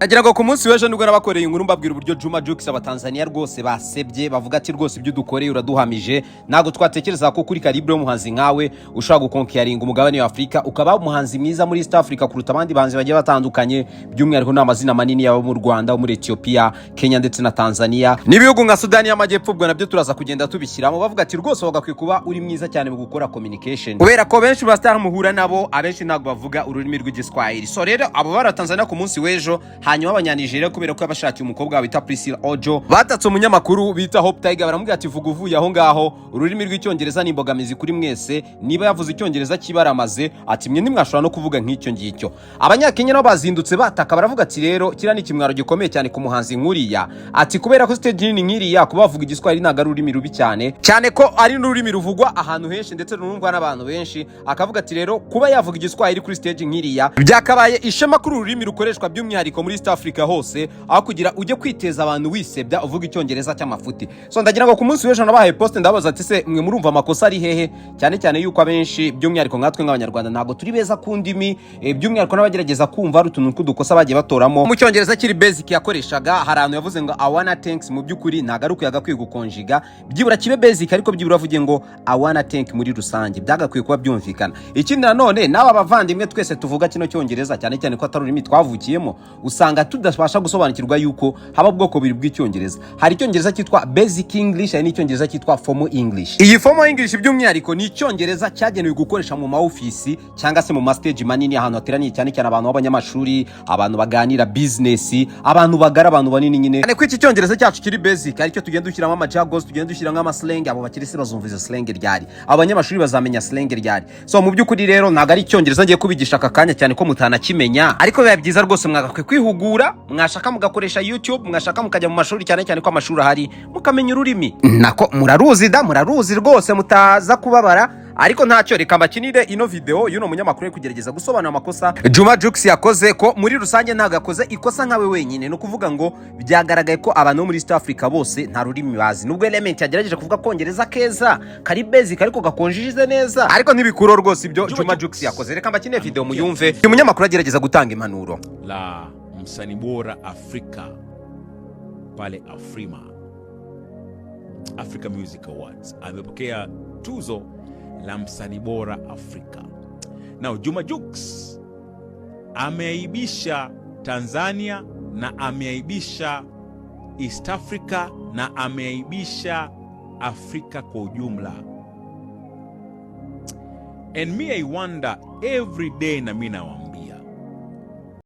Nagira ngo ku munsi w'ejo nibwo nabakoreye inkuru mbabwira uburyo Juma Abatanzania rwose basebye bavuga ati rwose ibyo dukoreye uraduhamije nago twatekereza ko kuri calibre y'umuhanzi nkawe ushaka gukonkiyaringa umugabane wa Afrika ukaba umuhanzi mwiza muri East Africa kuruta abandi banzi bagiye batandukanye by'umwihariko n'amazina manini yabo mu Rwanda muri Ethiopia Kenya ndetse na Tanzania n'ibihugu nka Sudani y'Amajyepfo ubwo nabyo turaza kugenda tubishyiramo bavuga ati rwose bagakwiye kuba uri mwiza cyane mu gukora communication kubera ko benshi bastar muhura nabo abenshi ntago bavuga ururimi rw'igiswahili so rero abo baratanzania ku munsi w'ejo hanyuma abanyanigeria kubera ko yabashakiye umukobwa bita Priscilla Ojo batatse umunyamakuru bita Hope Tiger baramubwira ati vuga uvuye aho ngaho ururimi rw'icyongereza n'imbogamizi kuri mwese niba yavuze icyongereza kibaramaze ati mwe nimwashobora no kuvuga nk'icyo ngicyo abanyakenya nabo bazindutse bataka baravuga ati rero kira ni kimwaro gikomeye cyane ku muhanzi nkuriya ati kubera ko stage nini nkiriya kuba bavuga igiswahili ntago ari ururimi rubi cyane ko ari n'ururimi ruvugwa ahantu henshi ndetse runumvwa n'abantu benshi akavuga ati rero kuba yavuga igiswahili kuri stage nkiriya byakabaye ishema kuri ururimi rukoreshwa by'umwihariko muri East Africa hose aho kugira ujye kwiteza abantu wisebya uvuga icyongereza cy'amafuti so ndagira ngo ku munsi w'ejo nabahaye post ndabaza ati se mwe murumva amakosa ari hehe cyane yuko abenshi by'umwihariko nkatwe nk'abanyarwanda ntago turi beza ku ndimi by'umwihariko n'abagerageza kumva ari utuntu tw'udukosa bagiye batoramo mu cyongereza kiri basic yakoreshaga hari ahantu yavuze ngo I wanna thanks mu by'ukuri ntago ari ukuyagakwiye gukonjiga byibura kibe basic ariko byibura avuge ngo I wanna thank muri rusange byagakwiye kuba byumvikana ikindi nanone n'aba bavandimwe twese tuvuga kino cyongereza cyane ko atari ururimi twavukiyemo usanga tudashobasha gusobanukirwa yuko haba bwoko biri bw'icyongereza hari icyongereza cyitwa basic English hari n'icyongereza cyitwa formal English iyi formal English by'umwihariko ni icyongereza cyagenewe gukoresha mu maofisi cyangwa se mu mastage manini ahantu hateraniye cyane abantu b'abanyamashuri abantu baganira business abantu bagara abantu banini nyine ko iki cyongereza cyacu kiri basic ariko tugenda dushyiramo amajagos tugenda dushyiramo amaslang abo bakirisi bazumva izo slang ryari abanyamashuri bazamenya slang ryari so mu by'ukuri rero ntago ari icyongereza ngiye kubigisha aka kanya cyane ko mutanakimenya ariko biba byiza rwose mwagakwiye kwihugura mwashaka mugakoresha YouTube mwashaka mukajya mu mashuri cyane ko amashuri ahari mukamenya ururimi nako muraruzi rwose mutaza kubabara ariko ntacyo reka mbakinire ino video yuno munyamakuru kugerageza gusobanura amakosa Juma yakoze ko muri rusange ntagakoze ikosa nkawe wenyine no kuvuga ngo byagaragaye ko abantu muri East Africa bose nta rurimi bazi nubwo element yagerageje kuvuga kongereza keza kari basic ariko gakonjije neza ariko ntibikuro rwose ibyo Juma yakoze reka mbakinire video muyumve uyu munyamakuru agerageza gutanga impanuro la msanii bora Afrika pale Africa Music Awards amepokea tuzo la msanii bora Afrika. Now Juma ameaibisha Tanzania na ameaibisha East Africa na ameaibisha Afrika kwa ujumla. And me I wonder every day na mimi